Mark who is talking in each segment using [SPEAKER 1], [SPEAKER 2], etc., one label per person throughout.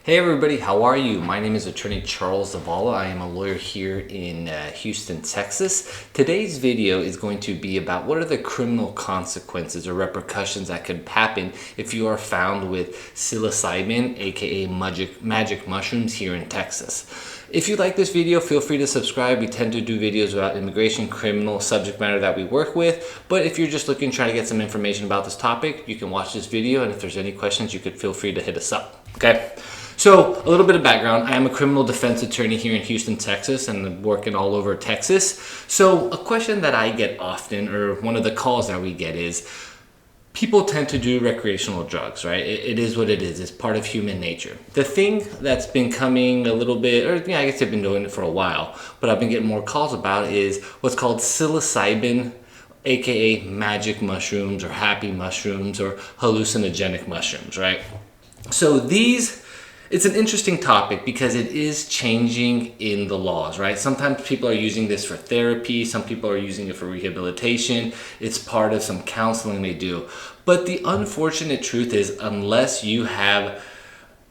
[SPEAKER 1] Hey everybody, how are you? My name is attorney Charles Zavala. I am a lawyer here in Houston, Texas. Today's video is going to be about what are the criminal consequences or repercussions that could happen if you are found with psilocybin, aka magic mushrooms here in Texas. If you like this video, feel free to subscribe. We tend to do videos about immigration, criminal subject matter that we work with. But if you're just looking, trying to get some information about this topic, you can watch this video. And if there's any questions, you could feel free to hit us up, okay? So a little bit of background. I am a criminal defense attorney here in Houston, Texas, and I'm working all over Texas. So a question that I get often, or one of the calls that we get is, people tend to do recreational drugs, right? It is what it is. It's part of human nature. The thing that's been coming a little bit, or I guess they've been doing it for a while, but I've been getting more calls about is what's called psilocybin, aka magic mushrooms or happy mushrooms or hallucinogenic mushrooms, right? So it's an interesting topic because it is changing in the laws, right? Sometimes people are using this for therapy. Some people are using it for rehabilitation. It's part of some counseling they do. But the unfortunate truth is, unless you have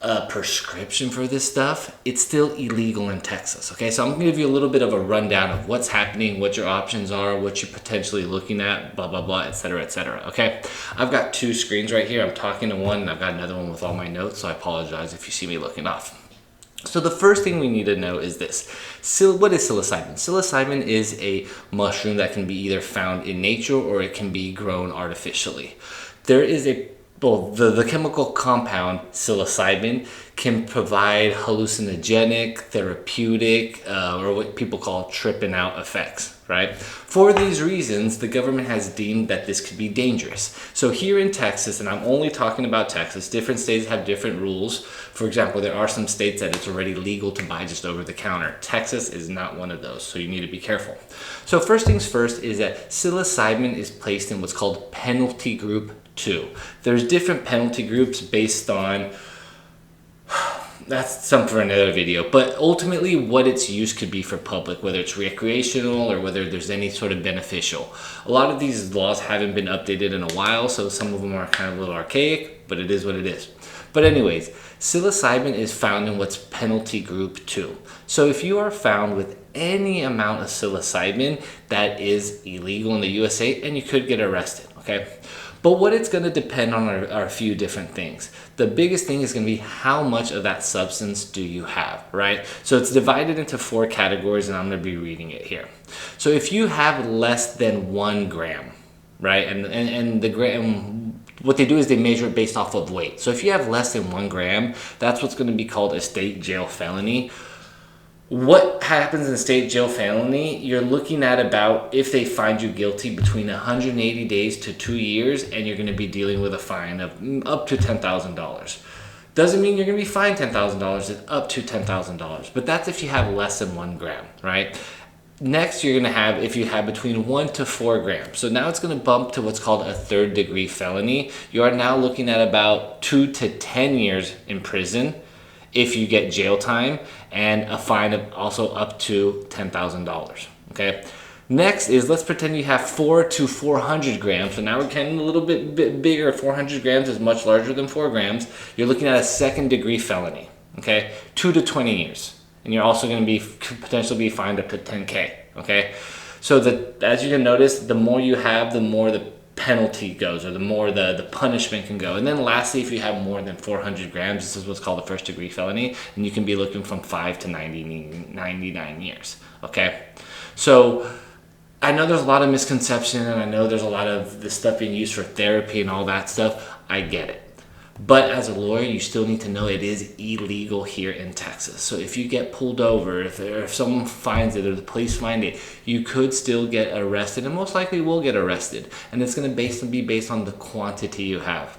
[SPEAKER 1] a prescription for this stuff, it's still illegal in Texas, okay? So I'm gonna give you a little bit of a rundown of what's happening, what your options are, what you're potentially looking at, blah, blah, blah, et cetera, okay? I've got two screens right here. I'm talking to one, and I've got another one with all my notes, so I apologize if you see me looking off. So the first thing we need to know is this. What is psilocybin? Psilocybin is a mushroom that can be either found in nature or it can be grown artificially. There is the chemical compound psilocybin can provide hallucinogenic, therapeutic, or what people call tripping out effects, right? For these reasons, the government has deemed that this could be dangerous. So here in Texas, and I'm only talking about Texas, different states have different rules. For example, there are some states that it's already legal to buy just over the counter. Texas is not one of those, so you need to be careful. So first things first is that psilocybin is placed in what's called penalty group 2. There's different penalty groups based on, that's something for another video, but ultimately what its use could be for public, whether it's recreational or whether there's any sort of beneficial. A lot of these laws haven't been updated in a while, so some of them are kind of a little archaic, but it is what it is. But anyways, psilocybin is found in what's penalty group 2. So if you are found with any amount of psilocybin, that is illegal in the USA and you could get arrested, okay? But what it's going to depend on are a few different things. The biggest thing is going to be how much of that substance do you have, right? So it's divided into 4 categories, and I'm going to be reading it here. So if you have less than 1 gram, right, and the gram, what they do is they measure it based off of weight. So if you have less than 1 gram, that's what's going to be called a state jail felony. What happens in a state jail felony, you're looking at about, if they find you guilty, between 180 days to 2 years, and you're going to be dealing with a fine of up to $10,000. Doesn't mean you're going to be fined $10,000, it's up to $10,000. But that's if you have less than 1 gram, right? Next, you're going to have, if you have between 1 to 4 grams. So now it's going to bump to what's called a 3rd degree felony. You are now looking at about 2 to 10 years in prison if you get jail time, and a fine of also up to $10,000, okay? Next is, let's pretend you have 4 to 400 grams. So now we're getting a little bit bigger. 400 grams is much larger than 4 grams. You're looking at a 2nd degree felony, okay? 2 to 20 years. And you're also gonna potentially be fined up to 10K, okay? So as you can notice, the more you have, the more the penalty goes, or the more the punishment can go. And then lastly, if you have more than 400 grams, this is what's called a 1st degree felony, and you can be looking from 5 to 99 years, okay? So I know there's a lot of misconception, and I know there's a lot of this stuff being used for therapy and all that stuff. I get it. But as a lawyer, you still need to know it is illegal here in Texas. So if you get pulled over, if someone finds it or the police find it, you could still get arrested, and most likely will get arrested. And it's going to be based on the quantity you have.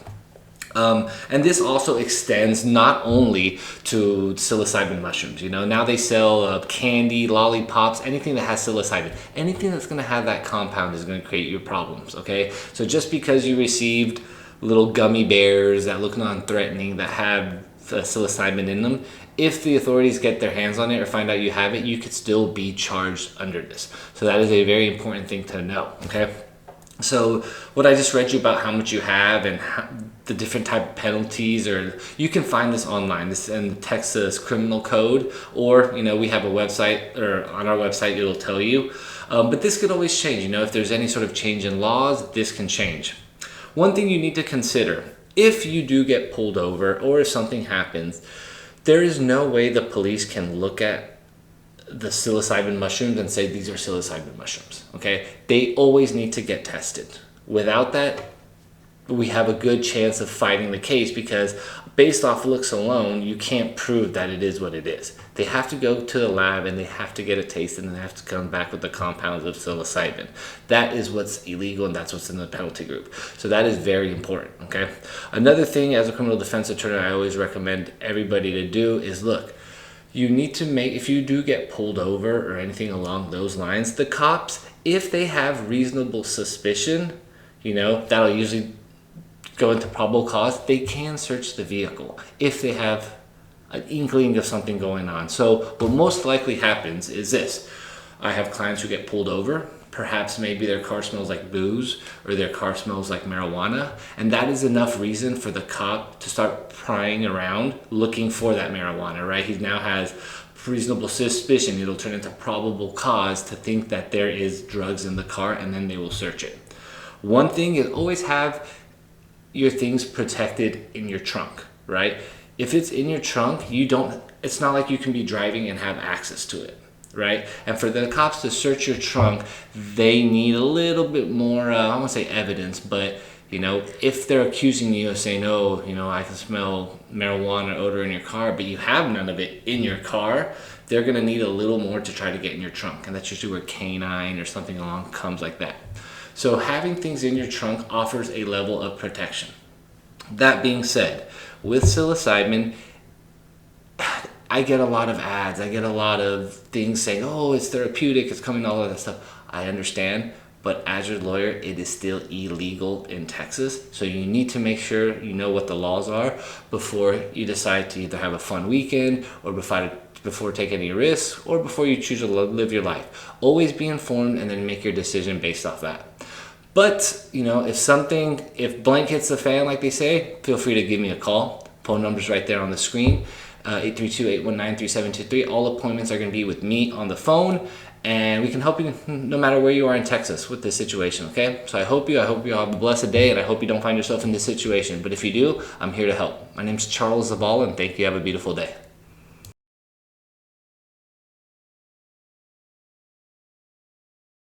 [SPEAKER 1] And this also extends not only to psilocybin mushrooms. You know, now they sell candy, lollipops, anything that has psilocybin. Anything that's going to have that compound is going to create you problems, okay? So just because you received little gummy bears that look non-threatening that have psilocybin in them, if the authorities get their hands on it or find out you have it, you could still be charged under this. So that is a very important thing to know, okay? So what I just read you about how much you have and the different type of penalties, or you can find this online. This in the Texas Criminal Code, or we have a website, or on our website it'll tell you. But this could always change. If there's any sort of change in laws, this can change. One thing you need to consider: if you do get pulled over, or if something happens, there is no way the police can look at the psilocybin mushrooms and say these are psilocybin mushrooms. Okay, they always need to get tested. Without that, we have a good chance of fighting the case, because based off looks alone, you can't prove that it is what it is. They have to go to the lab and they have to get it tasted, and they have to come back with the compounds of psilocybin. That is what's illegal, and that's what's in the penalty group. So that is very important. Okay, another thing, as a criminal defense attorney, I always recommend everybody to do is look. You need to make, if you do get pulled over or anything along those lines, the cops, if they have reasonable suspicion, that'll usually go into probable cause, they can search the vehicle if they have an inkling of something going on. So what most likely happens is this: I have clients who get pulled over. Perhaps maybe their car smells like booze, or their car smells like marijuana, and that is enough reason for the cop to start prying around looking for that marijuana, right? He now has reasonable suspicion. It'll turn into probable cause to think that there is drugs in the car, and then they will search it. One thing is always have your things protected in your trunk, right? If it's in your trunk, it's not like you can be driving and have access to it, right? And for the cops to search your trunk, they need a little bit more, I don't want to say evidence, but if they're accusing you of saying, oh, I can smell marijuana odor in your car, but you have none of it in your car, they're going to need a little more to try to get in your trunk. And that's usually where canine or something along comes like that. So having things in your trunk offers a level of protection. That being said, with psilocybin, I get a lot of ads. I get a lot of things saying, oh, it's therapeutic, it's coming, all of that stuff. I understand, but as your lawyer, it is still illegal in Texas. So you need to make sure you know what the laws are before you decide to either have a fun weekend, or before taking any risks, or before you choose to live your life. Always be informed and then make your decision based off that. But, if blank hits the fan, like they say, feel free to give me a call. Phone number's right there on the screen, 832-819-3723. All appointments are going to be with me on the phone, and we can help you no matter where you are in Texas with this situation, okay? So I hope you have a blessed day, and I hope you don't find yourself in this situation. But if you do, I'm here to help. My name's Charles Zavala, and thank you. Have a beautiful day.